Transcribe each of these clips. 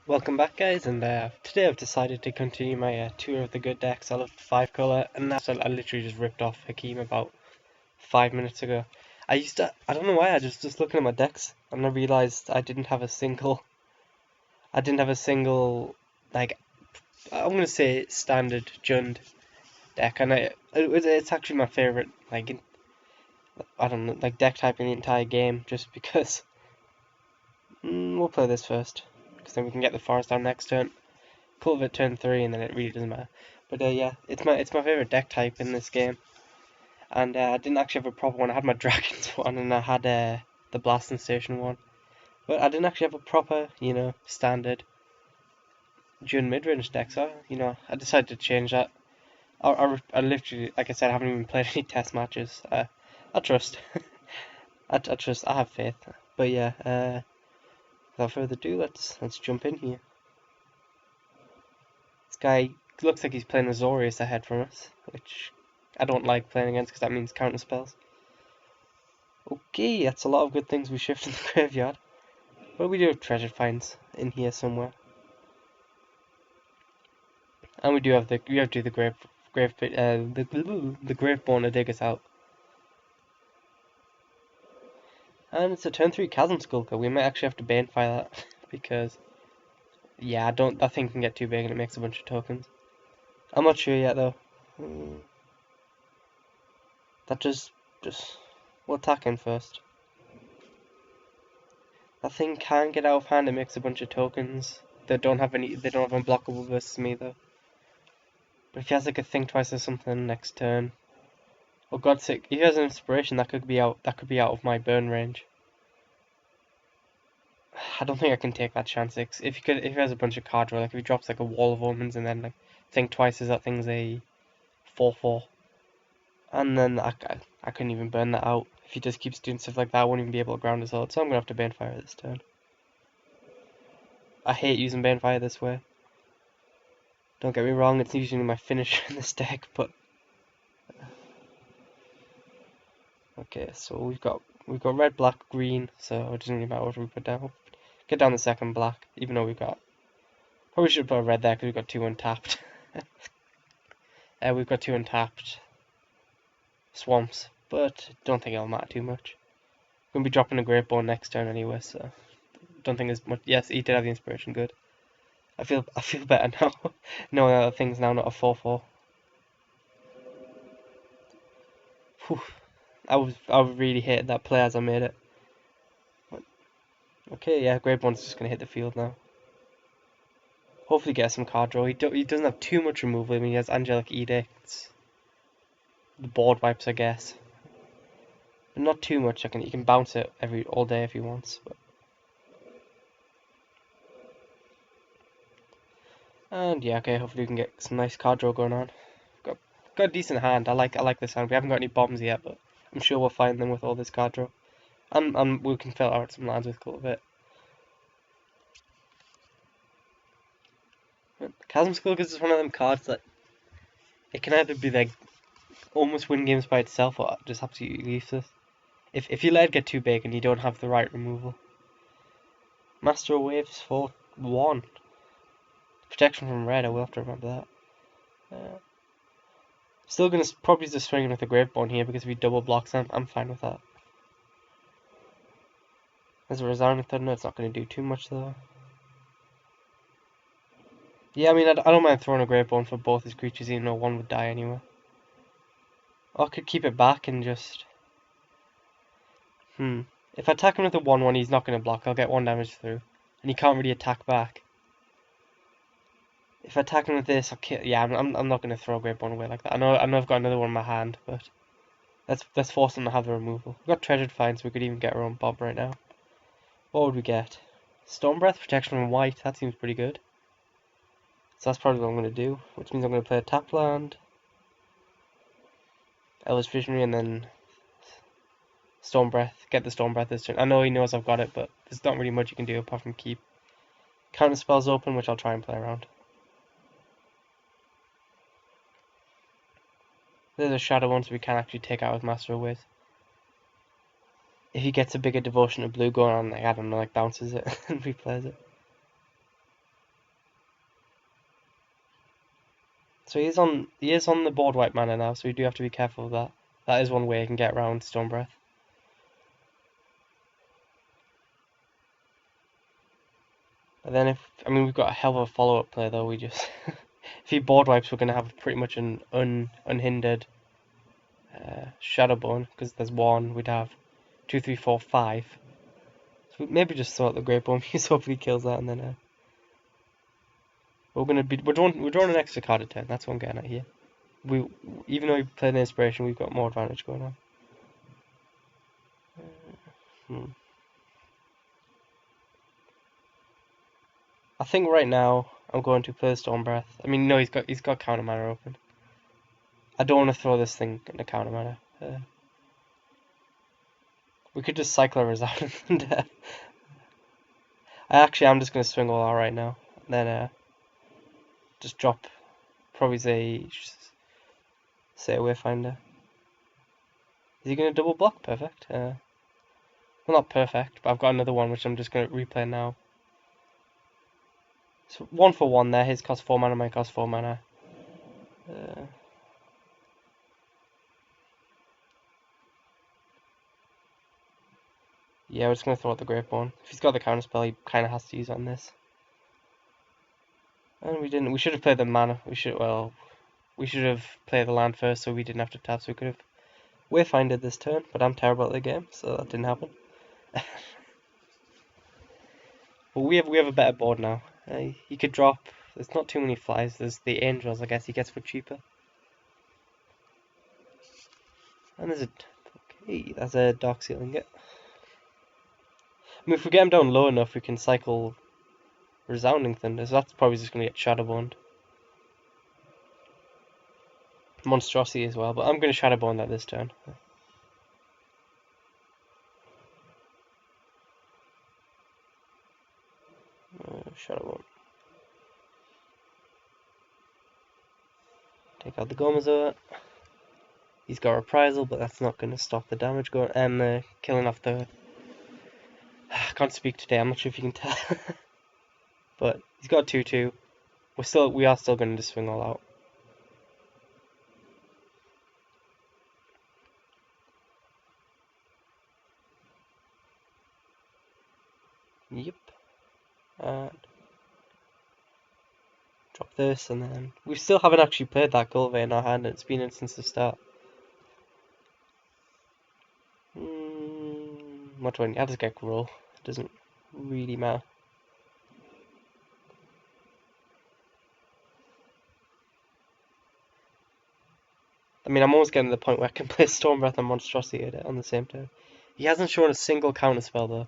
Welcome back, guys, and today I've decided to continue my tour of the good decks. I love 5 color, and that's I literally just ripped off Hakeem about 5 minutes ago. I don't know why, I just looking at my decks, and I realized I didn't have a single, like, I'm gonna say standard Jund deck, and it's actually my favorite, like, I don't know, like, deck type in the entire game, just because, we'll play this first, because then we can get the forest down next turn. Cultivate turn 3, and then it really doesn't matter. But yeah, it's my favorite deck type in this game. And I didn't actually have a proper one. I had my Dragons one, and I had the Blasting Station one. But I didn't actually have a proper, standard June mid-range deck. So, I decided to change that. I literally, like I said, I haven't even played any test matches. I trust. I trust. I have faith. But yeah, without further ado, let's jump in here. This guy looks like he's playing Azorius ahead from us, which I don't like playing against because that means counter spells. Okay, that's a lot of good things we shift in the graveyard. What do we do with treasure finds in here somewhere? And we have to do the the Graveborn to dig us out. And it's a turn 3 Chasm Skulker. We might actually have to Banefire that because yeah, that thing can get too big and it makes a bunch of tokens. I'm not sure yet though. That just we'll attack him first. That thing can get out of hand. It makes a bunch of tokens. They don't have unblockable versus me though. But if he has like a think twice or something next turn, oh God's sake, if he has an inspiration, that could be out. That could be out of my burn range. I don't think I can take that chance. If he has a bunch of card draw, like if he drops like a wall of omens and then like think twice as that thing's a 4/4, and then I couldn't even burn that out. If he just keeps doing stuff like that, I won't even be able to ground his sword. So I'm gonna have to Banefire this turn. I hate using Banefire this way. Don't get me wrong, it's usually my finisher in this deck, but okay, so we've got red, black, green, so it doesn't really matter what we put down. Get down the second black, even though probably should put a red there because we've got 2 untapped. We've got 2 untapped swamps, but don't think it'll matter too much. We're gonna be dropping a Great Bone next turn anyway, so don't think there's much. Yes, he did have the inspiration, good. I feel better now, knowing that thing's now not a 4/4. Whew. I really hated that play as I made it. But, okay, yeah, Great Bone's just gonna hit the field now. Hopefully get some card draw. He doesn't have too much removal. I mean, he has Angelic Edicts, the board wipes, I guess, but not too much. He can bounce it all day if he wants. But. And yeah, okay. Hopefully we can get some nice card draw going on. Got a decent hand. I like this hand. We haven't got any bombs yet, but I'm sure we'll find them with all this card draw. And we can fill out some lands with Cultivate. Chasm Skulker is one of them cards that it can either be like almost win games by itself or just absolutely useless. If you let it get too big and you don't have the right removal. Master of Waves for 1. Protection from red, I will have to remember that. Still gonna probably just swing with the Graveborn here because if he double blocks them, I'm fine with that. As a resounding thunder, it's not gonna do too much though. Yeah, I mean, I don't mind throwing a Graveborn for both his creatures, even though one would die anyway. Or I could keep it back and just... If I attack him with a 1/1, he's not going to block. I'll get 1 damage through. And he can't really attack back. If I attack him with this, I'll kill... Yeah, I'm not going to throw a Graveborn away like that. I know I've got another one in my hand, but... Let's force him to have the removal. We've got Treasured Finds, so we could even get our own Bob right now. What would we get? Storm Breath, protection from white. That seems pretty good. So that's probably what I'm going to do, which means I'm going to play a tap land, Elvish Visionary, and then Storm Breath. Get the Storm Breath this turn. I know he knows I've got it, but there's not really much you can do apart from keep counter spells open, which I'll try and play around. There's a Shadow one, so we can actually take out his Master of Ways. If he gets a bigger Devotion to Blue going on, like, I don't know, like bounces it and replays it. So he is on the board wipe mana now, so we do have to be careful of that. That is one way I can get around Stone Breath. And then we've got a hell of a follow-up play though. We just if he board wipes, we're gonna have pretty much an unhindered Shadowbone, because there's one. We'd have 2, 3, 4, 5. So maybe just throw out the Great Bone Muse, hopefully kills that, and then we're drawing an extra card at 10. That's what I'm getting at here. Even though we played an Inspiration, we've got more advantage going on. I think right now I'm going to play Storm Breath. I mean, no, he's got counter mana open. I don't want to throw this thing in the counter mana. We could just cycle a Resounding Thunder. I'm just going to swing all out right now. Then just drop, probably say Wayfinder. Is he going to double block? Perfect. Well, not perfect, but I've got another one which I'm just going to replay now. So 1 for 1 there. His costs 4 mana, mine costs 4 mana. Yeah, we're just going to throw out the Great Bone. If he's got the counter spell, he kind of has to use it on this. And we didn't. We should have played the mana. We should have played the land first, so we didn't have to tap. So we could have Wayfinded this turn, but I'm terrible at the game, so that didn't happen. But we have a better board now. He could drop. There's not too many flies. There's the Angels, I guess he gets for cheaper. And that's a Dark Seal Ingot. I mean, if we get him down low enough, we can cycle Resounding Thunder. So that's probably just going to get Shadowboned. Monstrosity as well, but I'm going to Shadowbone that this turn. Shadowbone. Take out the Gomazoa. He's got Reprisal, but that's not going to stop the damage going and killing off the. I can't speak today. I'm not sure if you can tell, but he's got 2/2. We are still going to swing all out. Yep. And drop this, and then we still haven't actually played that Gulve in our hand. It's been in since the start. What do I need? I'll just get roll. It doesn't really matter. I mean, I'm almost getting to the point where I can play Storm Breath and Monstrosity on the same turn. He hasn't shown a single counter spell though.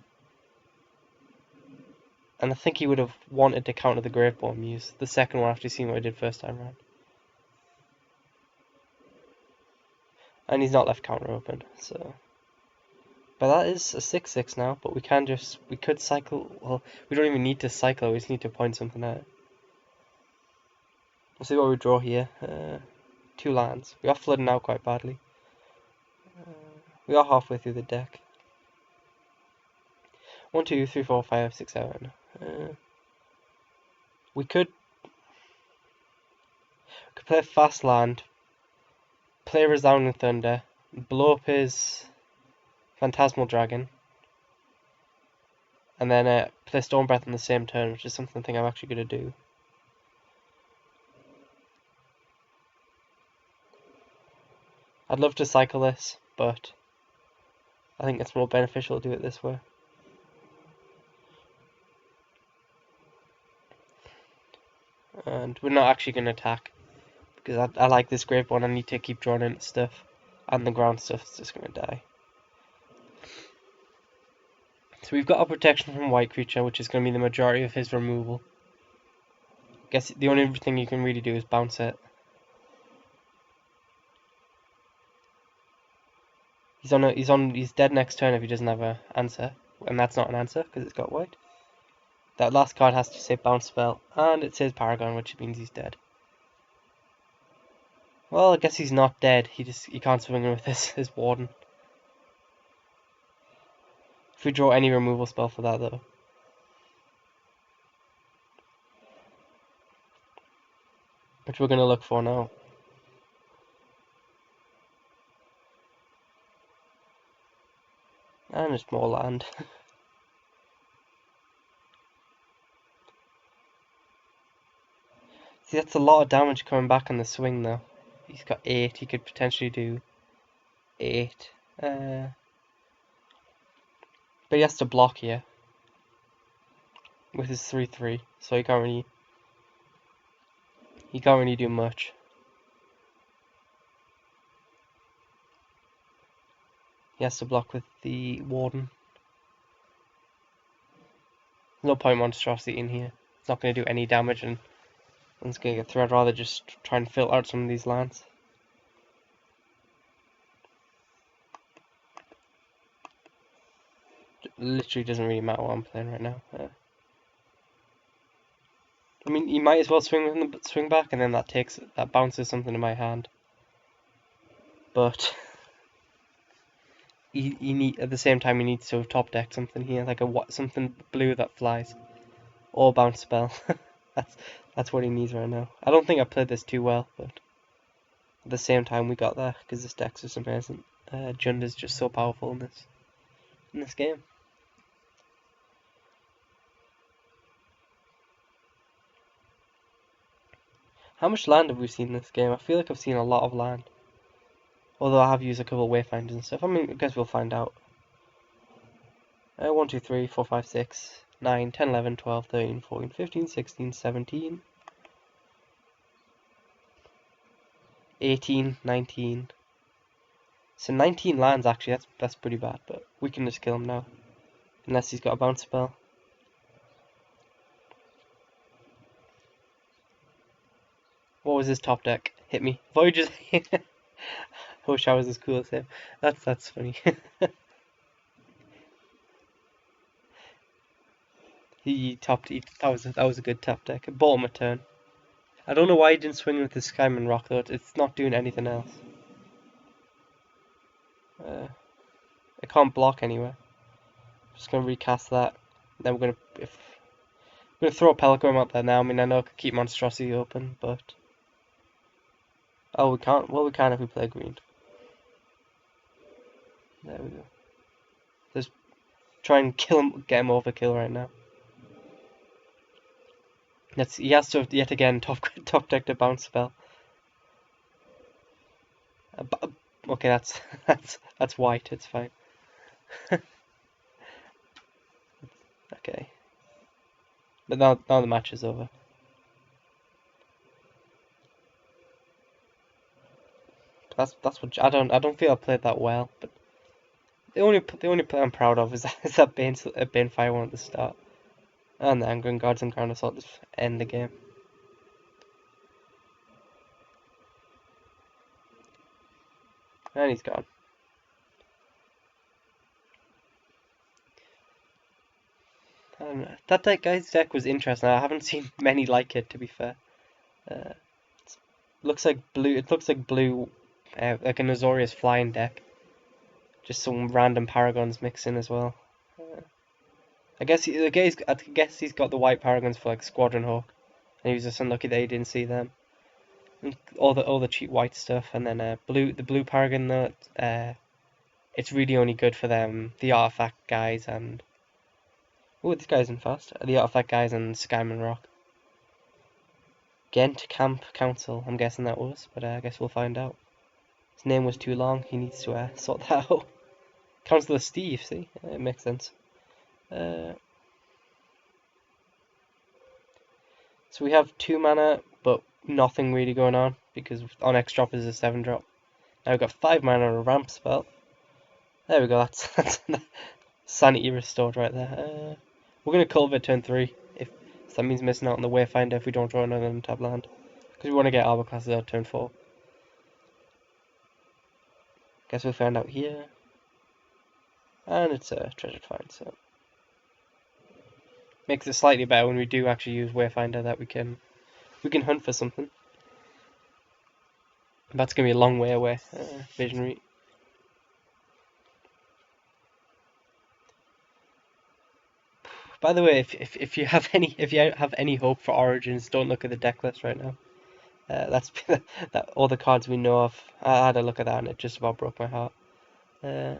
And I think he would have wanted to counter the Gravebone Muse, the second one after seeing what I did first time around. And he's not left counter open, so. But that is a 6/6 now, but we could cycle, well, we don't even need to cycle, we just need to point something out. Let's see what we draw here. 2 lands. We are flooding out quite badly. We are halfway through the deck. 1, 2, 3, 4, 5, 6, 7. We could play a fast land, play Resounding Thunder, blow up his Phantasmal Dragon, and then play Storm Breath on the same turn, which is something I think I'm actually going to do. I'd love to cycle this, but I think it's more beneficial to do it this way. And we're not actually going to attack, because I like this Grave One. I need to keep drawing in stuff, and the ground stuff's just going to die. So we've got a protection from White Creature, which is going to be the majority of his removal. I guess the only thing you can really do is bounce it. He's dead next turn if he doesn't have an answer, and that's not an answer because it's got white. That last card has to say bounce spell, and it says Paragon, which means he's dead. Well, I guess he's not dead. He can't swing with his Warden. If we draw any removal spell for that though. which we're gonna look for now. And it's more land. See, that's a lot of damage coming back on the swing though. He's got 8, he could potentially do 8. But he has to block here with his 3/3, so he can't really do much. He has to block with the Warden. No point monstrosity in here. It's not going to do any damage and it's going to get through. I'd rather just try and fill out some of these lands. It literally doesn't really matter what I'm playing right now. I mean, you might as well swing back, and then that bounces something in my hand. But you need, at the same time, you need to top deck something here, like something blue that flies, or bounce spell. that's what he needs right now. I don't think I played this too well, but at the same time, we got that because this deck's just amazing. Jund is just so powerful in this game. How much land have we seen in this game? I feel like I've seen a lot of land. Although I have used a couple of wayfinders and stuff. I mean, I guess we'll find out. 1, 2, 3, 4, 5, 6, 9, 10, 11, 12, 13, 14, 15, 16, 17, 18, 19. So 19 lands actually, that's pretty bad, but we can just kill him now. Unless he's got a bounce spell. What was his top deck? Hit me. Voyager's I wish I was as cool as him. That's funny. That was a good top deck. It bought him a turn. I don't know why he didn't swing with the Skyman Rock though. It's not doing anything else. It can't block anywhere. Just gonna recast that. Then we're gonna throw a Pelican out there now. I mean, I know I could keep Monstrosity open, but oh, we can't. Well, we can if we play green. There we go. Just try and kill him, get him overkill right now. He has to yet again top deck the bounce spell. Okay, that's white. It's fine. Okay. But now the match is over. That's what I don't feel I played that well. But the only play I'm proud of is that Bane Fire one at the start, and the Angry Guards and Crown Assault just end the game. And he's gone. That guy's deck was interesting. I haven't seen many like it, to be fair. It looks like blue. It looks like blue, like a Azorius flying deck. Just some random Paragons mixed in as well. I guess he's got the white Paragons for like Squadron Hawk, and he was just unlucky that he didn't see them. And all the cheap white stuff, and then the blue Paragon though, it's really only good for them, the artifact guys and this guy's in fast. The artifact guys and Skyman Rock. Ghent Camp Council, I'm guessing that was, but I guess we'll find out. His name was too long. He needs to sort that out. Councillor Steve, see? It makes sense. So we have 2 mana, but nothing really going on, because on X drop is a 7 drop. Now we've got 5 mana on a ramp spell. There we go, that's sanity restored right there. We're going to cultivate turn 3, so that means missing out on the Wayfinder if we don't draw another untap land. Because we want to get Arbor classes out turn 4. Guess we'll find out here. And it's a treasured find, so makes it slightly better when we do actually use Wayfinder, that we can hunt for something. That's gonna be a long way away, Visionary. By the way, if you have any hope for Origins, don't look at the deck list right now. That's that all the cards we know of. I had a look at that and it just about broke my heart. Uh,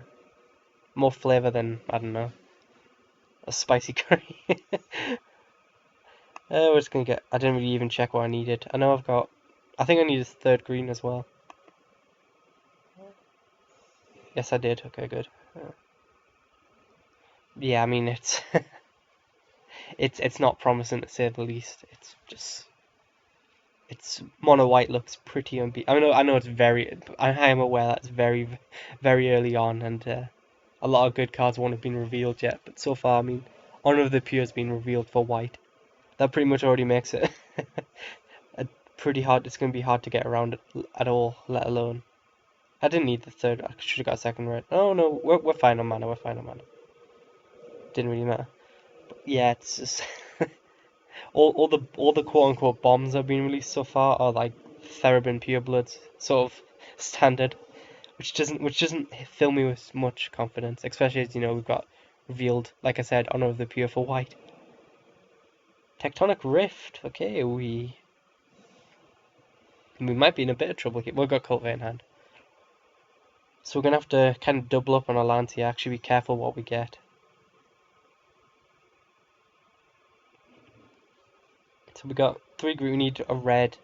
More flavor than, I don't know, a spicy curry. We're just gonna get. I didn't really even check what I needed. I know I've got. I think I need a third green as well. Yes, I did. Okay, good. Yeah, I mean it's it's not promising to say the least. It's just it's mono white looks pretty unbeat. I know it's very. I am aware that's very early on, and a lot of good cards won't have been revealed yet. But so far, I mean, Honor of the Pure has been revealed for white. That pretty much already makes it a pretty hard. It's going to be hard to get around it at all, let alone. I didn't need the third. I should have got a second red. Oh no, we're fine on mana. We're fine on mana. Didn't really matter. But yeah, it's just all the quote unquote bombs that have been released so far are like Therebin Purebloods, sort of standard, which doesn't fill me with much confidence, especially as we've got revealed, like I said, Honor of the Pure for white. Tectonic Rift. Okay, we might be in a bit of trouble here. We've got Cultivate in hand. So we're going to have to kind of double up on our lands here. Actually be careful what we get. So we got 3 green. We need a red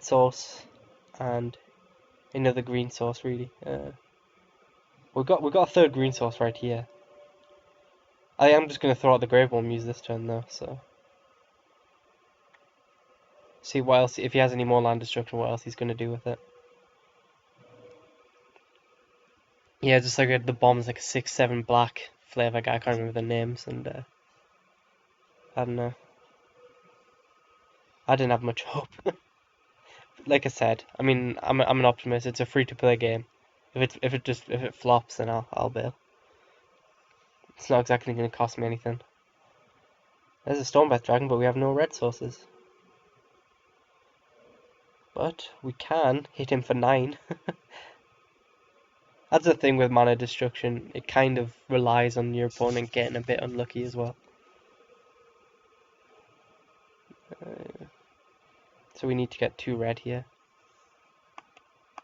source, and another green source really. We've got a third green source right here. I am just going to throw out the Grave Worm use this turn though, so. See what else, if he has any more land destruction, what else he's going to do with it. Yeah, just like the bomb's like a 6/7 black flavor guy. I can't remember the names, and I don't know. I didn't have much hope. Like I said, I mean, I'm an optimist. It's a free to play game. If it flops, then I'll bail. It's not exactly going to cost me anything. There's a Stormbreath Dragon, but we have no red sources. But we can hit him for 9. That's the thing with mana destruction. It kind of relies on your opponent getting a bit unlucky as well. So we need to get 2 red here.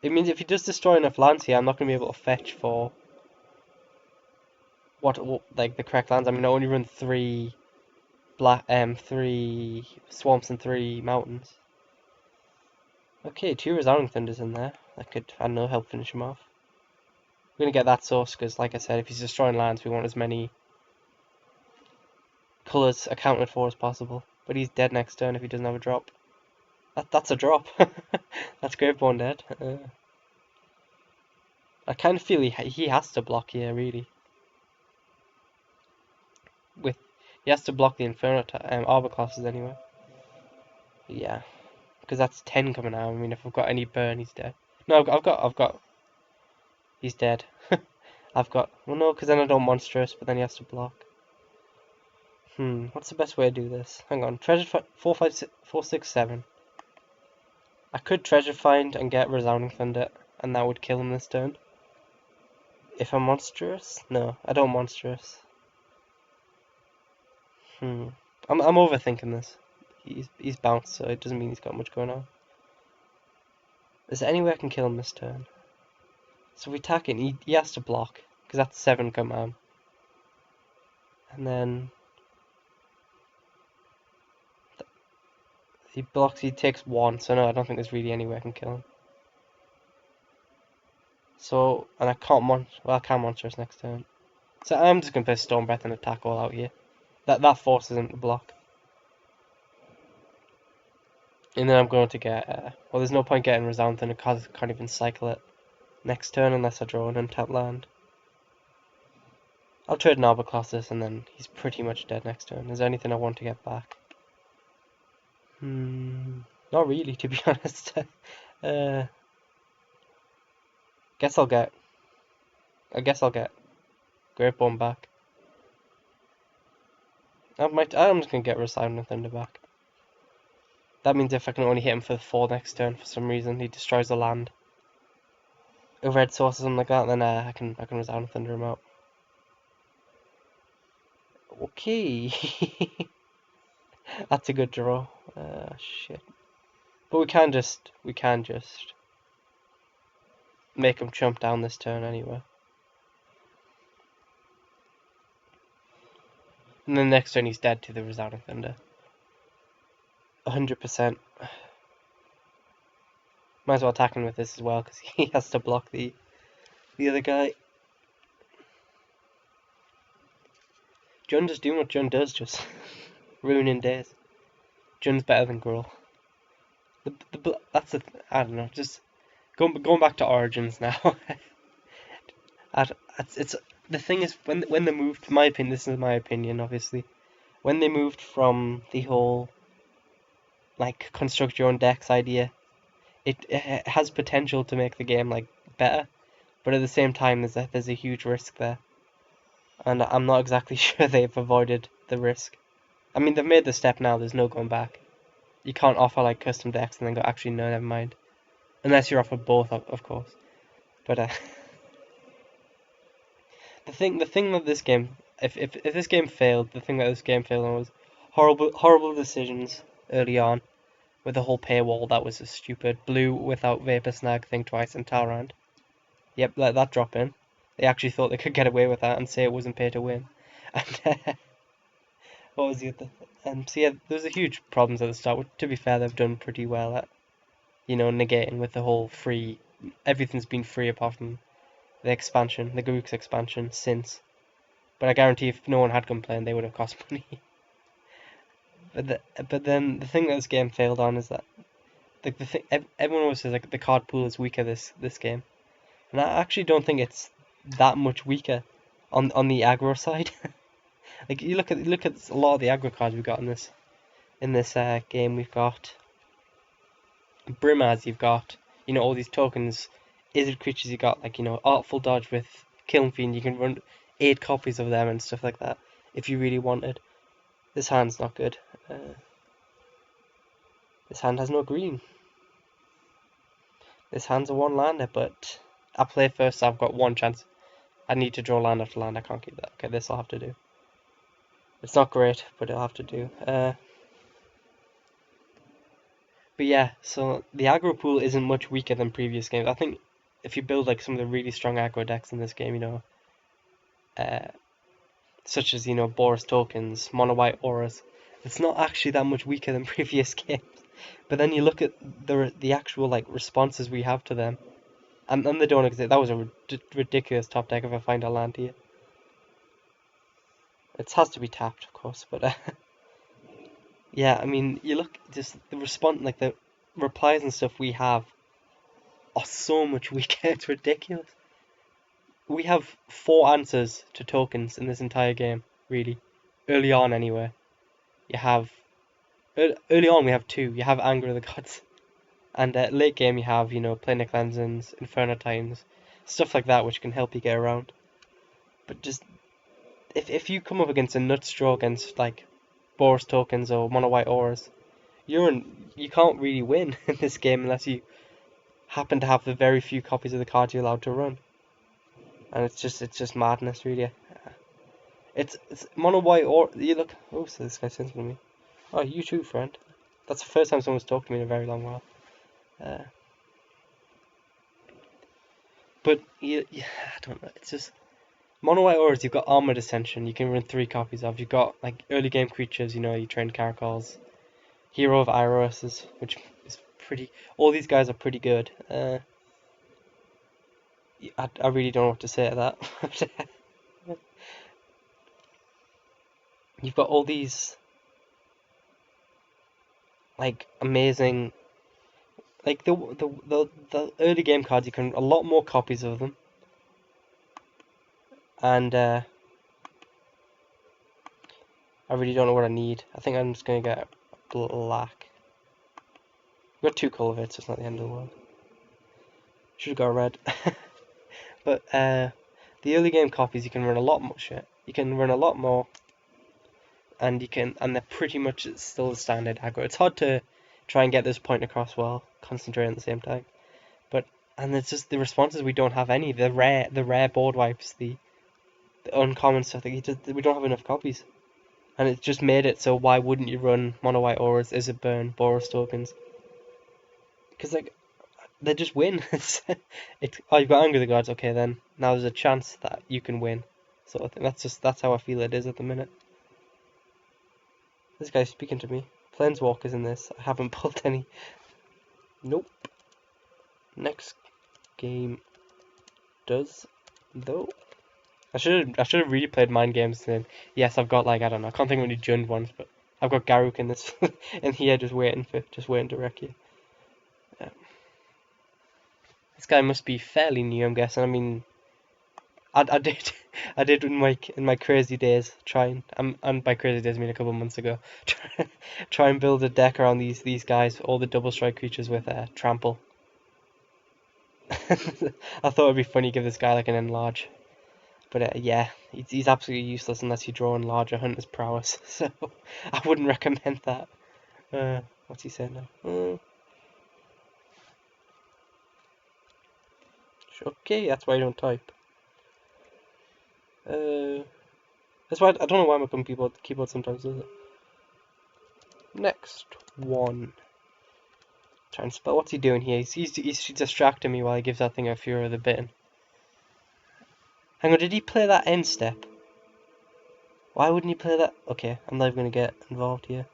It means if he does destroy enough lands here, I'm not going to be able to fetch for what like the correct lands. I mean, I only run 3 swamps and 3 mountains. Okay, 2 Resounding Thunders in there. That could, I don't know, help finish him off. We're going to get that source because, like I said, if he's destroying lands, we want as many colours accounted for as possible. But he's dead next turn if he doesn't have a drop. That's a drop. That's Graveborn dead. I kind of feel he has to block here, really. He has to block the Inferno Arbor classes anyway. Yeah, because that's 10 coming out. I mean, if I've got any burn, he's dead. No, I've got. He's dead. Well, no, because then I don't monstrous, but then he has to block. What's the best way to do this? Hang on, treasure 4, 5, 6, 4, 6, 7. I could treasure find and get Resounding Thunder, and that would kill him this turn. If I'm monstrous? No, I don't monstrous. I'm overthinking this. He's bounced, so it doesn't mean he's got much going on. Is there any way I can kill him this turn? So if we attack it, he has to block, because that's 7 command. And then he blocks, he takes 1, so no, I don't think there's really any way I can kill him. So, and I can't I can monstrous next turn. So I'm just going to play Storm Breath and attack all out here. That forces him to block. And then I'm going to get, well, there's no point getting Resound Thunder because I can't even cycle it next turn unless I draw an untapped land. I'll trade an Arbor Colossus and then he's pretty much dead next turn. Is there anything I want to get back? Not really, to be honest. Guess I'll get Greatbone back. I'm just gonna get Resounding Thunder back. That means if I can only hit him for 4 next turn for some reason, he destroys the land. A red source or something like that, then I can Resounding Thunder him out. Okay. That's a good draw. Shit. But we can just make him chump down this turn anyway. And then next turn he's dead to the Resounding Thunder. 100%. Might as well attack him with this as well, because he has to block the other guy. Jund just doing what Jund does, just ruining days. Jund's better than Gruul. That's I don't know, just going back to Origins now. It's the thing is when they moved, my opinion, this is my opinion, obviously, when they moved from the whole like construct your own decks idea, it has potential to make the game like better, but at the same time there's a huge risk there, and I'm not exactly sure they've avoided the risk. I mean, they've made the step now. There's no going back. You can't offer like custom decks and then go, actually no, never mind, unless you're offered both, of course. But the thing that this game, if this game failed, the thing that this game failed on was horrible decisions early on, with the whole paywall. That was a stupid. Blue without Vapor Snag, think twice, and Talrand. Yep, let that drop in. They actually thought they could get away with that and say it wasn't pay to win. And what was the other? So yeah, there was a huge problems at the start. Which, to be fair, they've done pretty well at, negating with the whole free. Everything's been free apart from the expansion, the Grook's expansion since. But I guarantee if no one had complained, they would have cost money. But then the thing that this game failed on is that everyone always says like the card pool is weaker this game, and I actually don't think it's that much weaker on the aggro side. Like you look at a lot of the aggro cards we've got in this game. We've got Brimaz, you've got all these tokens, Izzet creatures. You got like Artful Dodge with Kiln Fiend. You can run 8 copies of them and stuff like that if you really wanted. This hand's not good. This hand has no green. This hand's a 1-lander, but I play first, so I've got one chance. I need to draw land after land. I can't keep that. Okay, this will have to do. It's not great, but it'll have to do. But yeah, so the aggro pool isn't much weaker than previous games. I think if you build like some of the really strong aggro decks in this game, such as Boros tokens, mono white auras, it's not actually that much weaker than previous games. But then you look at the actual like responses we have to them, and they don't exist. That was a ridiculous top deck if I find a land here. It has to be tapped, of course, but yeah, I mean, you look just the response, like the replies and stuff we have are so much weaker. It's ridiculous. We have 4 answers to tokens in this entire game, really. Early on, anyway. You have early on we have 2. You have Anger of the Gods, and late game you have Planar Cleansings, Inferno Titans, stuff like that, which can help you get around. But just if you come up against a nut straw against like Boros tokens or mono white auras, you can't really win in this game unless you happen to have the very few copies of the cards you're allowed to run. And it's just madness, really. It's mono white or you look. Oh, so this guy sends me. Oh, you too, friend. That's the first time someone's talked to me in a very long while. But I don't know. It's just mono white auras. You've got Armored Ascension. You can run 3 copies of. You've got like early game creatures. You train Caracols. Hero of Iros, which is pretty. All these guys are pretty good. I really don't know what to say to that. You've got all these like amazing, like the early game cards. You can a lot more copies of them, and I really don't know what I need. I think I'm just gonna get black. I've got 2 cultivates, so it's not the end of the world. Should have got red. But the early game copies, you can run a lot more shit. You can run a lot more, and they're pretty much still the standard aggro. It's hard to try and get this point across while concentrating at the same time. And it's just the responses we don't have any. The rare board wipes, the uncommon stuff. We don't have enough copies, and it's just made it so why wouldn't you run mono white auras, Izzet Burn, Boros tokens? Because like they just win. Oh, you've got Anger the Gods. Okay, then now there's a chance that you can win. So I think that's how I feel it is at the minute. This guy's speaking to me. Planeswalkers in this. I haven't pulled any. Nope. Next game does though. I should have really played mind games then. Yes, I've got like I don't know. I can't think of any Jund ones, but I've got Garruk in this in here just waiting to wreck you. This guy must be fairly new, I'm guessing. I mean, I did I did in my crazy days try and by crazy days I mean a couple of months ago try and build a deck around these guys, all the double strike creatures with trample. I thought it'd be funny to give this guy like an enlarge, but yeah, he's absolutely useless unless you draw enlarge or hunter's prowess. So I wouldn't recommend that. What's he saying now? Okay, that's why I don't type. That's why I don't know why my keyboard sometimes does it. Next one. Try and spell. What's he doing here? He's distracting me while he gives that thing a Fury of the Bitten. Hang on, did he play that end step? Why wouldn't he play that? Okay, I'm not even gonna get involved here.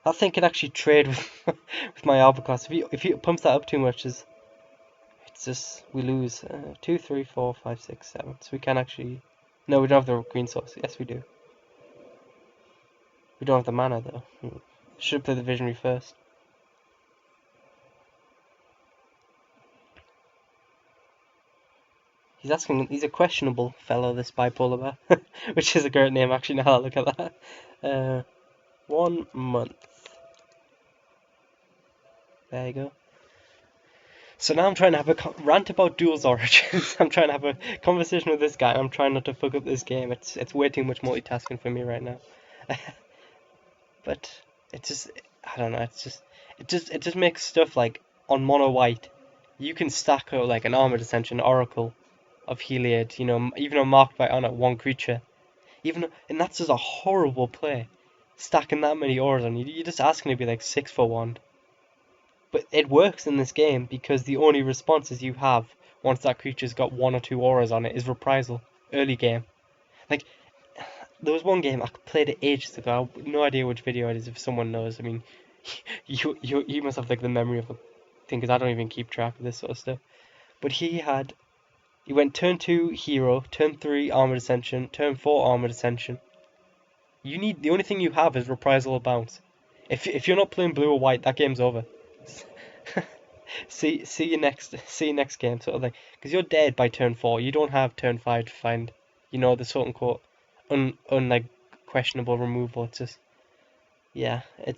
That thing can actually trade with with my Albatross. If he pumps that up too much, it's just we lose. 2, 3, 4, 5, 6, 7. So we can actually. No, we don't have the green source. Yes, we do. We don't have the mana though. Should have played the Visionary first. He's a questionable fellow, this bipolar bear, which is a great name actually. Now I look at that. 1 month. There you go. So now I'm trying to have a rant about Duels Origins. I'm trying to have a conversation with this guy. I'm trying not to fuck up this game. It's way too much multitasking for me right now. But it's just I don't know. It just makes stuff like on mono white. You can stack out like an Armored Ascension Oracle of Heliod. You know, even a marked by honor one creature. And that's just a horrible play. Stacking that many auras on you. You're just asking to be like 6 for 1. But it works in this game because the only responses you have once that creature's got 1 or 2 auras on it is reprisal. Early game. Like, there was one game I played it ages ago. I have no idea which video it is if someone knows. I mean, you must have like the memory of a thing because I don't even keep track of this sort of stuff. But he went turn 2 hero, turn 3 armored ascension, turn 4 armored ascension. The only thing you have is reprisal or bounce. If you're not playing blue or white, that game's over. see you next game sort of thing. Because you're dead by turn 4. You don't have turn 5 to find, the quote unquote like questionable removal. It's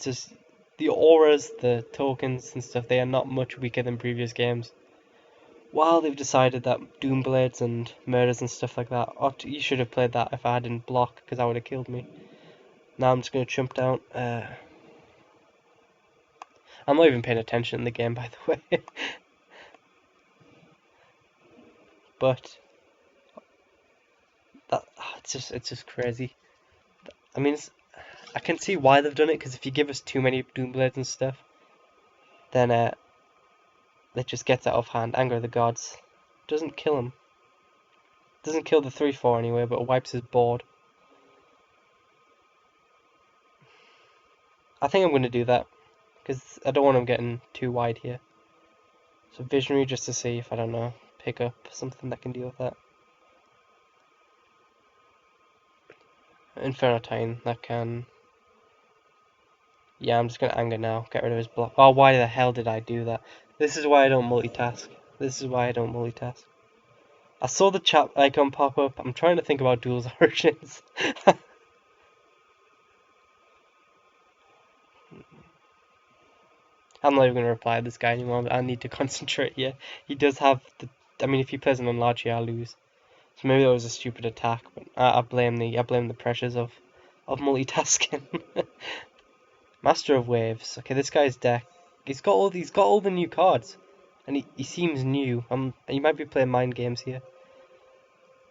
just the auras, the tokens and stuff. They are not much weaker than previous games. While they've decided that Doomblades and murders and stuff like that, you should have played that if I hadn't blocked, because that would have killed me. Now I'm just going to chump down. I'm not even paying attention in the game, by the way. But it's just crazy. I mean, I can see why they've done it, because if you give us too many Doomblades and stuff, then it just gets out of hand. Anger of the Gods doesn't kill him. Doesn't kill the 3/4 anyway, but wipes his board. I think I'm going to do that, because I don't want him getting too wide here. So Visionary just to see if, I don't know, pick up something that can deal with that. Inferno Titan, that can... Yeah, I'm just going to anger now, get rid of his block. Oh, why the hell did I do that? This is why I don't multitask. I saw the chat icon pop up. I'm trying to think about Duels Origins. I'm not even going to reply to this guy anymore. I need to concentrate here. He does have the... I mean, if he plays an enlarge here, I'll lose. So maybe that was a stupid attack, but I blame the pressures of multitasking. Master of Waves. Okay, this guy's deck. He's got all the new cards, and he seems new. He might be playing mind games here.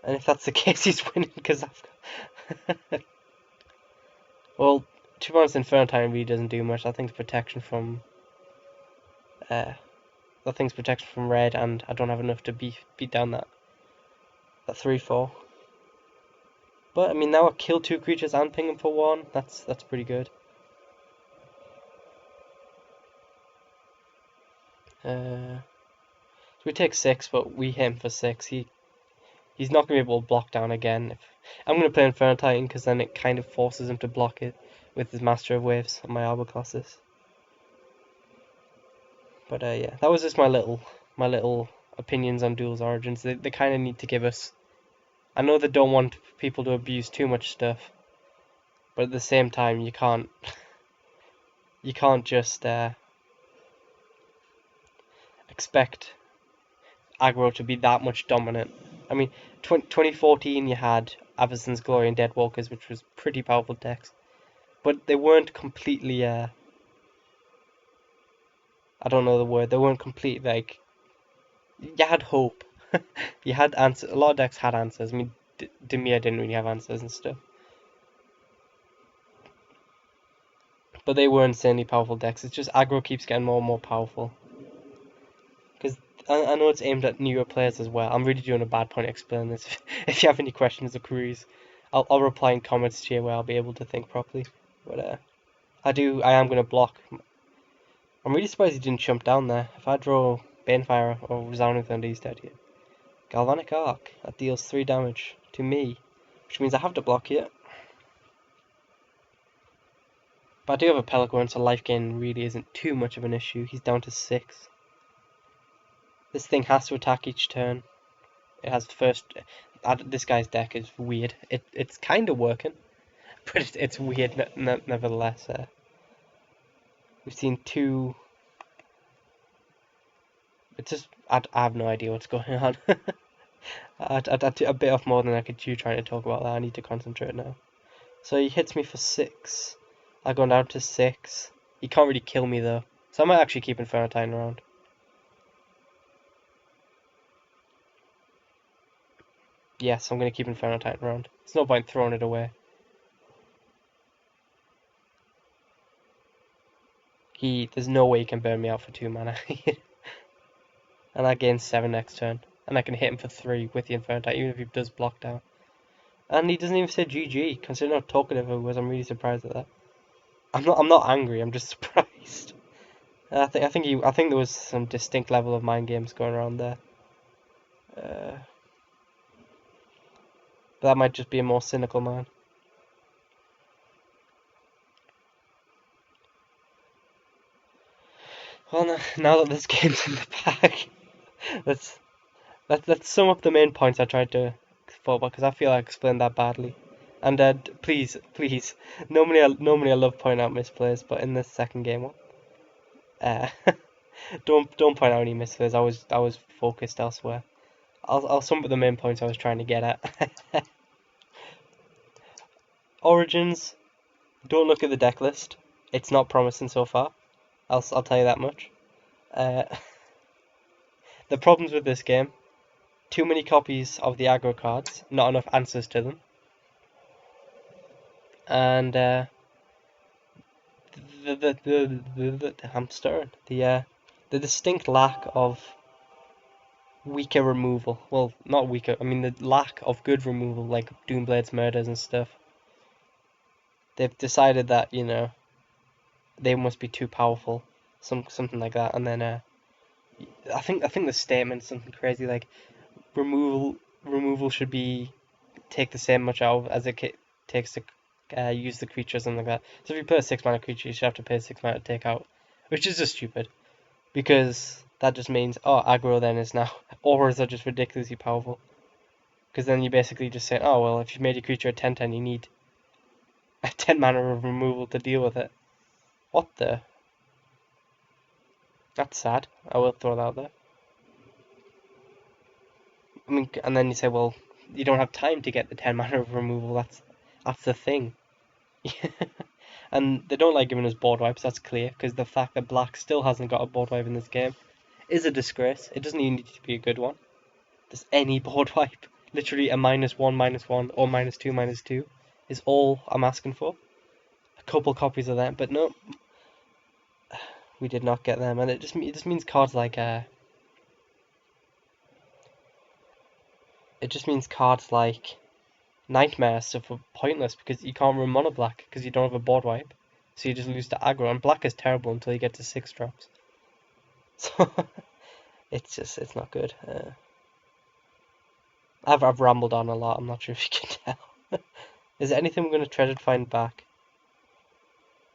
And if that's the case, he's winning because I've got. Well, to be honest, Inferno Titan really doesn't do much. I think the protection from that thing's protected from red, and I don't have enough to beat down that 3/4. But I mean, now I kill 2 creatures and ping them for 1. That's pretty good. So we take 6, but we hit him for 6. He's not gonna be able to block down again. I'm gonna play Inferno Titan because then it kind of forces him to block it with his Master of Waves on my Arbor classes. But yeah, that was just my little opinions on Duels Origins. They kind of need to give us. I know they don't want people to abuse too much stuff, but at the same time, you can't just expect aggro to be that much dominant. I mean, 2014 you had Avacyn's Glory and Deadwalkers, which was pretty powerful decks, but they weren't completely. I don't know the word. They weren't complete. Like, you had hope. You had answers. A lot of decks had answers. I mean, Dimir didn't really have answers and stuff. But they were insanely powerful decks. It's just aggro keeps getting more and more powerful. Because I know it's aimed at newer players as well. I'm really doing a bad point explaining this. If you have any questions or queries, I'll reply in comments to you where I'll be able to think properly. But I am going to block. I'm really surprised he didn't jump down there. If I draw Banefire or Resounding Thunder, he's dead here. Galvanic Arc. That deals 3 damage to me. Which means I have to block here. But I do have a Pelican, so life gain really isn't too much of an issue. He's down to 6. This thing has to attack each turn. It has first. This guy's deck is weird. It's kind of working, but it's weird nevertheless. We've seen 2. It's just I have no idea what's going on. I bit off more than I could chew trying to talk about that. I need to concentrate now. So he hits me for 6. I go down to 6. He can't really kill me though, so I might actually keep Inferno Titan around. Yes, I'm going to keep Inferno Titan around. There's no point throwing it away. There's no way he can burn me out for 2 mana. And I gain 7 next turn. And I can hit him for 3 with the Inferno Titan, even if he does block down. And he doesn't even say GG, considering how talkative he was. I'm really surprised at that. I'm not angry, I'm just surprised. I think there was some distinct level of mind games going around there. But that might just be a more cynical man. Well, now that this game's in the bag, let's sum up the main points I tried to fall about, because I feel I explained that badly. And please, normally I love pointing out misplays, but in this second game, don't point out any misplays. I was focused elsewhere. I'll sum up the main points I was trying to get at. Origins, don't look at the deck list. It's not promising so far. I'll tell you that much. The problems with this game: too many copies of the aggro cards, not enough answers to them, and I'm stirring the distinct lack of weaker removal. Well, not weaker. I mean the lack of good removal, like Doomblade's Murders and stuff. They've decided that they must be too powerful, something like that, and then I think the statement's something crazy like removal should be take the same much out as it takes to use the creature or something like that. So if you play a 6 mana creature, you should have to pay 6 mana to take out, which is just stupid, because that just means aggro then is now auras are just ridiculously powerful, because then you basically just say well, if you made your creature a 10/10, you need a 10 mana of removal to deal with it. What the? That's sad. I will throw that out there. I mean, and then you say, well, you don't have time to get the 10 mana of removal. That's the thing. And they don't like giving us board wipes. That's clear, because the fact that black still hasn't got a board wipe in this game is a disgrace. It doesn't even need to be a good one. Just any board wipe, literally a -1/-1 or -2/-2 is all I'm asking for. A couple copies of them, but no, we did not get them, and it just means cards like it just means cards like Nightmare stuff are pointless because you can't run mono black because you don't have a board wipe. So you just lose to aggro, and black is terrible until you get to 6 drops. So it's not good. I've rambled on a lot. I'm not sure if you can tell. Is there anything we're going to try to find back?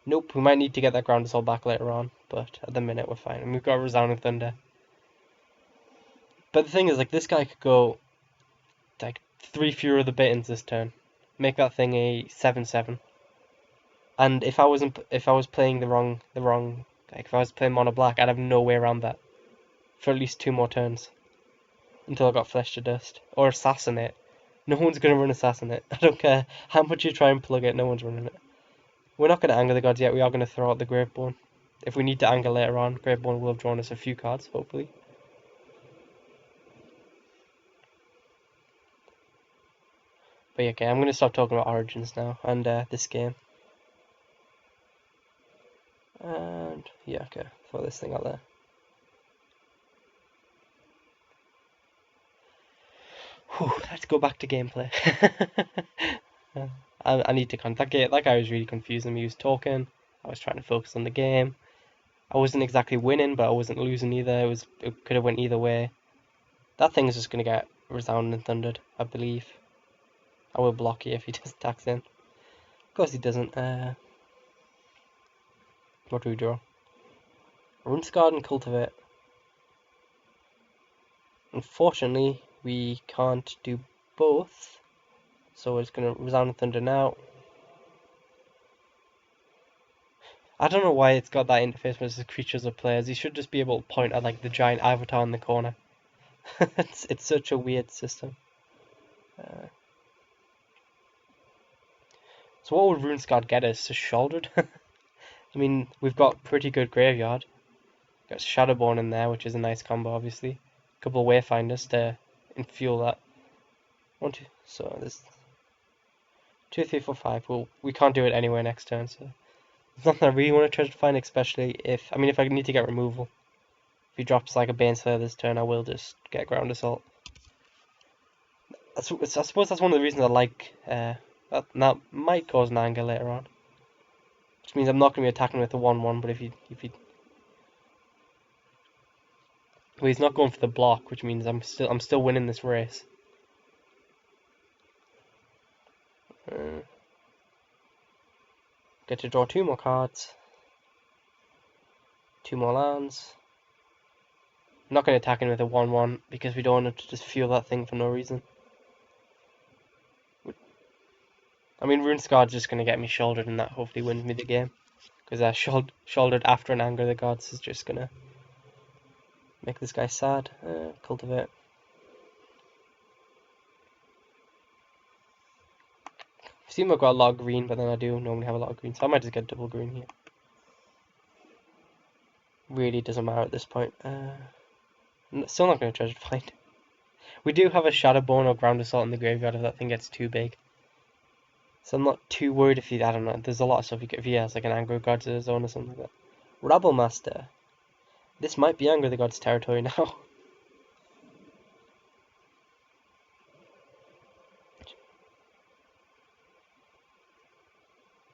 Nope. We might need to get that ground assault back later on, but at the minute we're fine. And we've got Resounding Thunder. But the thing is, like, this guy could go like 3 fewer of the Bittens this turn, make that thing a 7/7. And if I was playing like if I was playing mono black, I'd have no way around that for at least 2 more turns until I got Flesh to Dust or Assassinate. No one's gonna run Assassinate. I don't care how much you try and plug it. No one's running it. We're not gonna anger the gods yet. We are gonna throw out the Graveborn. If we need to anger later on, Graveborn will have drawn us a few cards, hopefully. But yeah, okay, I'm gonna stop talking about Origins now and this game. And yeah, okay, throw this thing out there. Whew, let's go back to gameplay. I need to that guy was really confusing me. He was talking. I was trying to focus on the game. I wasn't exactly winning, but I wasn't losing either. It could have went either way. That thing is just gonna get Resounding Thundered, I believe. I will block you if he does attacks in. Of course he doesn't. What do we draw? Runescarred and Cultivate. Unfortunately, we can't do both. So we're just gonna Resounding Thunder now. I don't know why it's got that interface versus creatures or players. You should just be able to point at like the giant avatar in the corner. it's such a weird system. So what would Runescarred get us? Just Shouldered? I mean, we've got pretty good graveyard. Got Shadowborn in there, which is a nice combo, obviously. A couple of Wayfinders to fuel that. 1, 2. So there's 2, 3, 4, 5. Well, we can't do it anyway next turn, so it's not that I really want to try to find, especially if I need to get removal. If he drops like a Baneslayer this turn, I will just get Ground Assault. I suppose that's one of the reasons I like that might cause an anger later on. Which means I'm not going to be attacking with the 1/1, but if he well, he's not going for the block, which means I'm still winning this race. Get to draw 2 more cards, 2 more lands. I'm not going to attack him with a 1/1 because we don't want to just fuel that thing for no reason. I mean, Runescarred's just going to get me shouldered, and that hopefully wins me the game. Because shouldered after an Anger of the Gods is just going to make this guy sad. Cultivate. I seem I've got a lot of green, but then I do normally have a lot of green, so I might just get double green here. Really doesn't matter at this point. Still not going to treasure find. We do have a Shadowborn or Ground Assault in the graveyard if that thing gets too big. So I'm not too worried if he, I don't know, there's a lot of stuff if he has like an Anger of Gods of his own or something like that. Rabble Master. This might be Anger of the Gods territory now.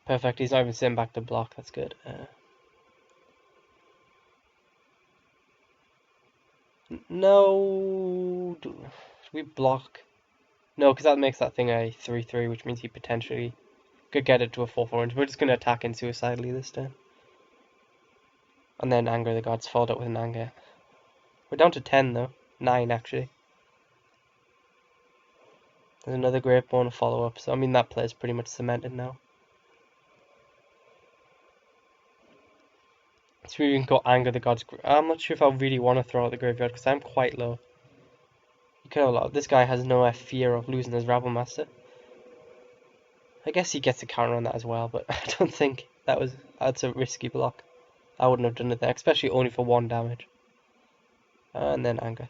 Perfect, he's not even sitting back to block, that's good. No, do we block? No, because that makes that thing a 3/3, which means he potentially could get it to a 4/4. We're just going to attack in suicidally this turn. And then Anger of the Gods, followed up with an Anger. We're down to 10 though. 9 actually. There's another Graveborn follow up, so I mean that play is pretty much cemented now. So we can go Anger the Gods. I'm not sure if I really want to throw out the graveyard because I'm quite low. You could have a lot. This guy has no fear of losing his Rabble Master. I guess he gets a counter on that as well, but I don't think that's a risky block. I wouldn't have done it there, especially only for 1 damage. And then Anger.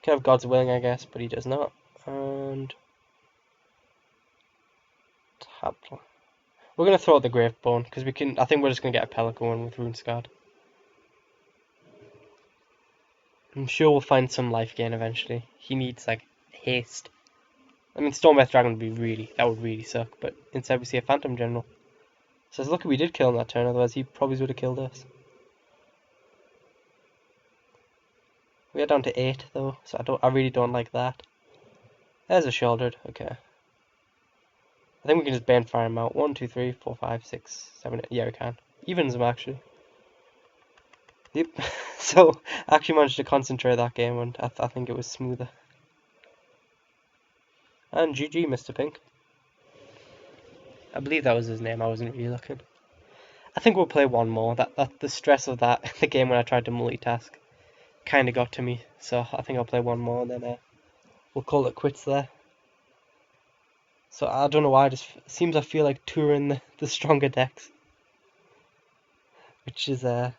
Could have God's Willing, I guess, but he does not. And tap. We're gonna throw out the Graveborn because we can. I think we're just gonna get a Pelican one with Runescarred. I'm sure we'll find some life gain eventually. He needs like haste. I mean, Stormbreath Dragon would that would really suck. But instead we see a Phantom General. So it's lucky we did kill him that turn, otherwise he probably would have killed us. We are down to 8 though, so I really don't like that. There's a Sheoldred, okay. I think we can just Bane fire him out. 1, 2, 3, 4, 5, 6, 7, 8. Yeah, we can. Evens him actually. Yep. So I actually managed to concentrate that game, and I think it was smoother. And GG, Mr. Pink. I believe that was his name. I wasn't really looking. I think we'll play one more. That the stress of that the game when I tried to multitask kind of got to me. So I think I'll play one more, and then we'll call it quits there. So I don't know why. Seems I feel like touring the stronger decks, which is I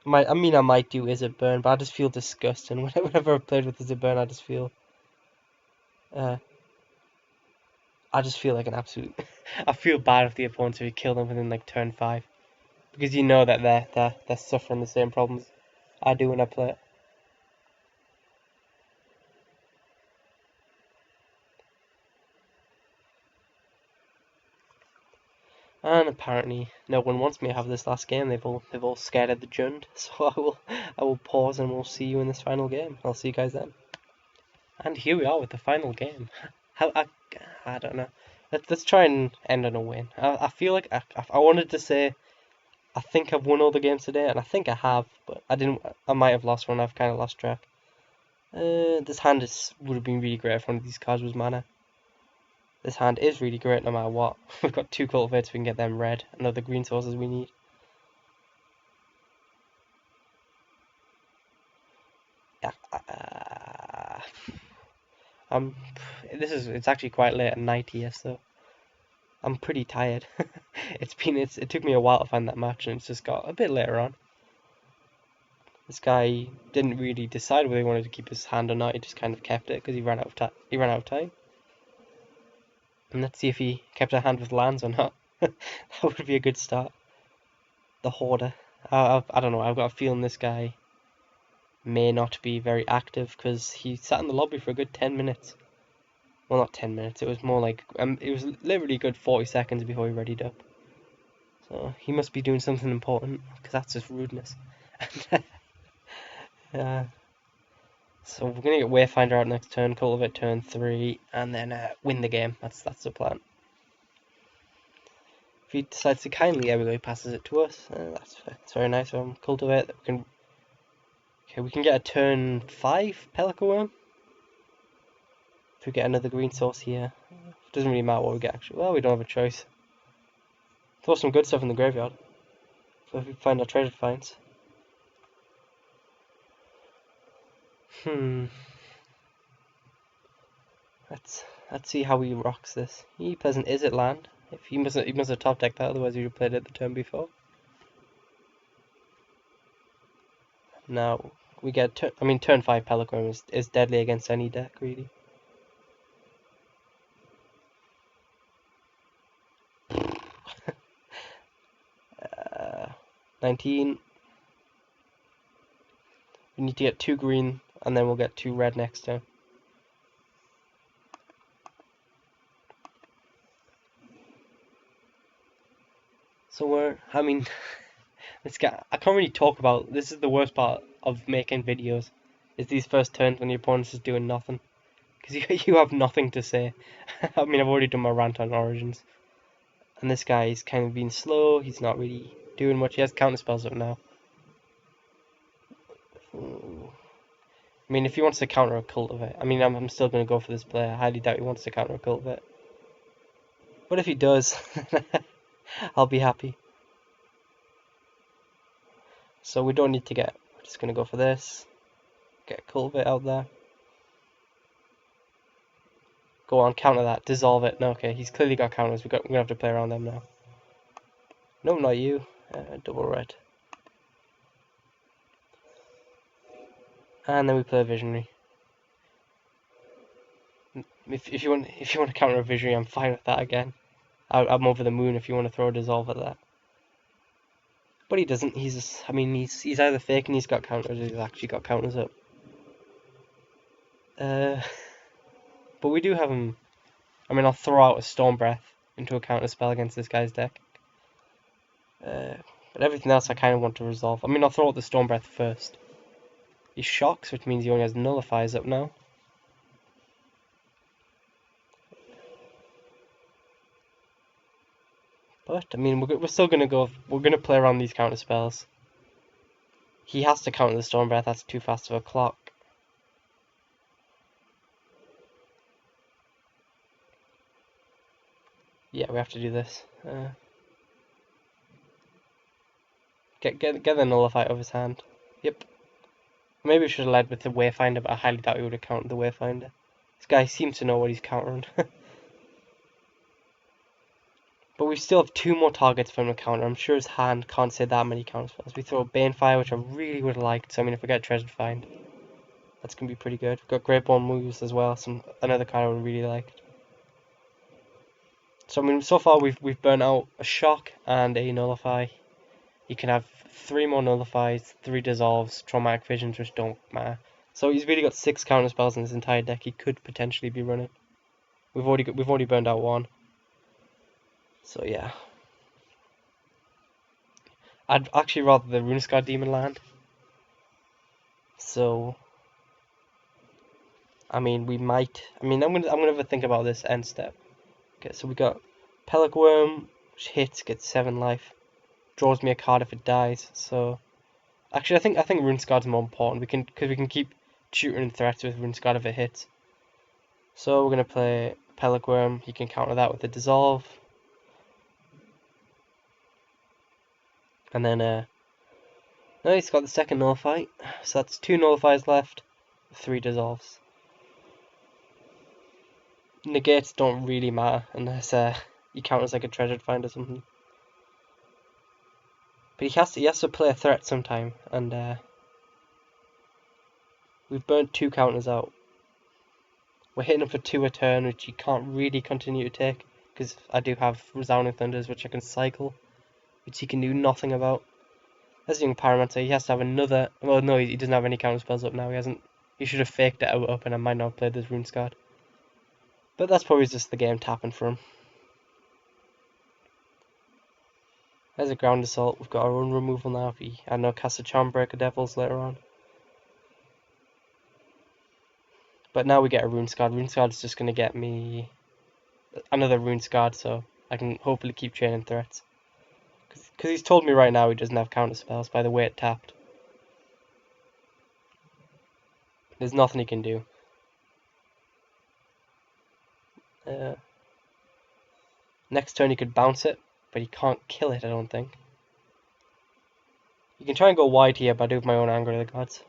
might do Izzet Burn, but I just feel disgusting whenever I've played with Izzet Burn. I just feel like an absolute. I feel bad if the opponents if you kill them within like turn 5, because you know that they're suffering the same problems I do when I play it. And apparently no one wants me to have this last game. They've all scared of the Jund. So I will pause and we'll see you in this final game. I'll see you guys then. And here we are with the final game. How I don't know. Let's try and end on a win. I feel like I wanted to say I think I've won all the games today, and I think I have, but I didn't. I might have lost one. I've kind of lost track. This hand would have been really great if one of these cards was mana. This hand is really great no matter what. We've got 2 cultivators, we can get them red, and other green sources we need. It's actually quite late at night here, so I'm pretty tired. It took me a while to find that match, and it's just got a bit later on. This guy didn't really decide whether he wanted to keep his hand or not. He just kind of kept it because he ran out of time. And let's see if he kept a hand with lands or not. That would be a good start. The Hoarder. I don't know. I've got a feeling this guy may not be very active because he sat in the lobby for a good 10 minutes. Well, not 10 minutes. It was more like it was literally a good 40 seconds before he readied up. So he must be doing something important because that's just rudeness. So we're gonna get Wayfinder out next turn, Cultivate turn 3, and then win the game. That's the plan. If he decides to kindly, there we go. He passes it to us. That's very nice of him. Cultivate. We can get a turn 5 Pelican Worm. If we get another green source here, it doesn't really matter what we get actually. Well, we don't have a choice. Throw some good stuff in the graveyard. So if we find our treasure finds. Let's see how he rocks this. He plays an Izzet land. If he must have top decked that, otherwise he would have played it the turn before. Now we get turn 5 Pelican is deadly against any deck really. 19. We need to get 2 green, and then we'll get 2 red next turn. So this guy, I can't really talk about. This is the worst part of making videos, is these first turns when your opponent's just doing nothing, because you have nothing to say. I've already done my rant on Origins, and this guy's kind of being slow. He's not really doing much. He has counter spells up now. If he wants to counter a Cultivate, I'm still going to go for this play. I highly doubt he wants to counter a Cultivate. But if he does, I'll be happy. So we don't need to we're just going to go for this. Get a Cultivate out there. Go on, counter that. Dissolve it. No, okay, he's clearly got counters. We're going to have to play around them now. No, not you. Double red. And then we play a Visionary. If you want to counter a Visionary, I'm fine with that again. I'm over the moon if you want to throw a Dissolve at that. But he doesn't. I mean, he's either faking he's got counters or he's actually got counters up. But we do have him. I mean, I'll throw out a Storm Breath into a counter spell against this guy's deck. But everything else I kind of want to resolve. I mean, I'll throw out the Storm Breath first. He shocks, which means he only has Nullifiers up now. But, I mean, we're still going to go... We're going to play around these counter spells. He has to counter the Storm Breath. That's too fast of a clock. Yeah, we have to do this. Get the Nullify out of his hand. Yep. Maybe we should have led with the Wayfinder, but I highly doubt he would have countered the Wayfinder. This guy seems to know what he's countering. But we still have 2 more targets for him to counter. I'm sure his hand can't say that many counter spells. We throw Banefire, which I really would have liked. So I mean, if we get Treasure Find, that's gonna be pretty good. We've got Greatborn moves as well. Another card I would really like. So I mean, so far we've burnt out a Shock and a Nullify. He can have 3 more Nullifies, 3 Dissolves, Traumatic Visions, which don't matter. So he's really got 6 counter spells in his entire deck. He could potentially be running. We've already burned out 1. So yeah. I'd actually rather the Runescar Demon land. So I mean, we might. I mean, I'm gonna have a think about this end step. Okay, so we got Pellic Worm, which hits, gets 7 life, draws me a card if it dies. So actually, I think Runescar's more important. Because we can keep tutoring threats with Runescar if it hits. So we're gonna play Pellic Worm. He can counter that with a Dissolve, and then no, he's got the second Nullify. So that's 2 Nullifies left, 3 Dissolves. Negates don't really matter unless he counters like a Treasured Find or something. But he has to play a threat sometime, and we've burnt 2 counters out. We're hitting him for 2 a turn, which he can't really continue to take, because I do have Resounding Thunders, which I can cycle, which he can do nothing about. As young Pyromancer, he has to have another. Well, no, he doesn't have any counter spells up now. He hasn't. He should have faked it out up, and I might not have played this Runescar. But that's probably just the game tapping for him. There's a Ground Assault. We've got our own removal now. If he, I know, cast a Charmbreaker Devils later on. But now we get a Runescar. Runescar's just going to get me another Runescar, so I can hopefully keep chaining threats. Because he's told me right now he doesn't have counter spells by the way it tapped. There's nothing he can do. Next turn he could bounce it, but he can't kill it, I don't think. You can try and go wide here, but I do have my own Anger of the Gods.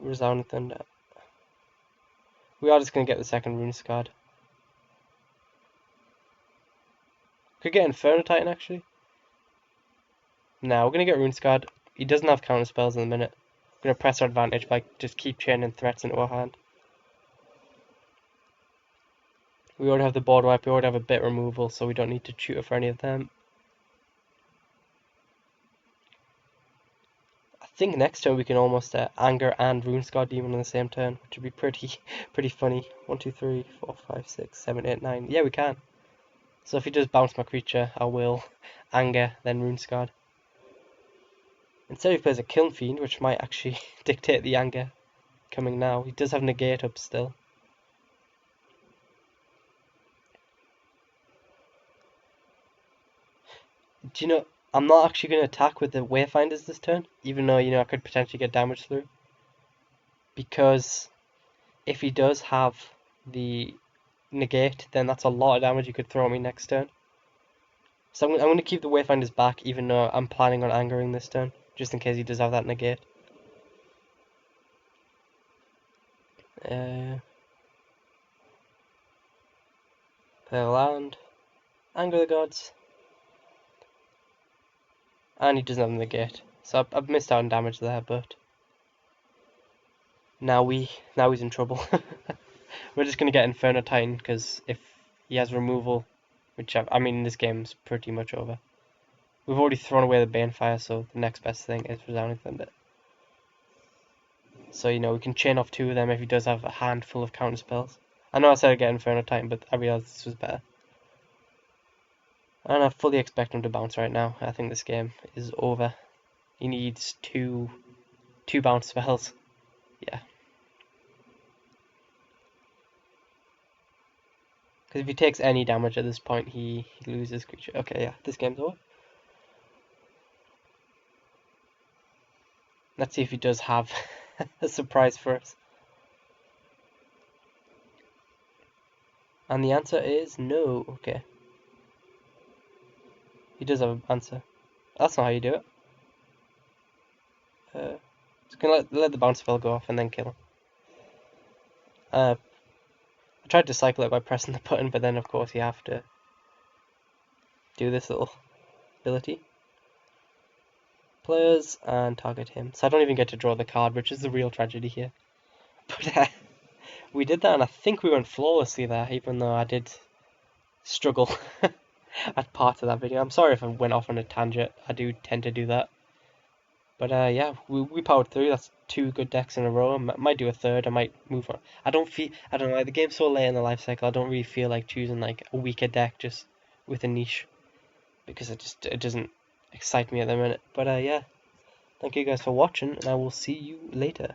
Resounding Thunder. We are just going to get the second Runescar. Could get Inferno Titan, actually. Now we're going to get Runescar. He doesn't have counter spells in a minute. We're going to press our advantage by just keep chaining threats into our hand. We already have the board wipe, we already have a bit removal, so we don't need to tutor for any of them. I think next turn we can almost Anger and Runescar Demon on the same turn, which would be pretty funny. 1, 2, 3, 4, 5, 6, 7, 8, 9. Yeah, we can. So if he does bounce my creature, I will Anger, then Runescar. Instead he plays a Kiln Fiend, which might actually dictate the Anger coming now. He does have Negate up still. Do you know, I'm not actually going to attack with the Wayfinders this turn, even though, you know, I could potentially get damage through. Because if he does have the Negate, then that's a lot of damage he could throw at me next turn. So I'm going to keep the Wayfinders back, even though I'm planning on angering this turn, just in case he does have that Negate. Play a land. Anger the Gods. And he doesn't have the Negate. So I've missed out on damage there, but now he's in trouble. We're just going to get Inferno Titan, because if he has removal, which I mean, this game's pretty much over. We've already thrown away the Banefire, so the next best thing is Resounding Thunder. So, you know, we can chain off 2 of them if he does have a handful of counter spells. I know I said I'd get Inferno Titan, but I realized this was better. And I fully expect him to bounce right now. I think this game is over. He needs two bounce spells. Yeah. Because if he takes any damage at this point, he loses creature. Okay, yeah, this game's over. Let's see if he does have a surprise for us. And the answer is no. Okay. He does have an answer. That's not how you do it. Just gonna let the bounce spell go off and then kill him. I tried to cycle it by pressing the button, but then of course you have to do this little ability. Players and target him. So I don't even get to draw the card, which is the real tragedy here. But we did that, and I think we went flawlessly there, even though I did struggle at parts of that video. I'm sorry if I went off on a tangent. I do tend to do that. But yeah, we powered through. That's 2 good decks in a row. I might do a third. I might move on. I don't know. Like, the game's so late in the life cycle. I don't really feel like choosing like a weaker deck just with a niche, because it doesn't excite me at the minute. But yeah, thank you guys for watching, and I will see you later.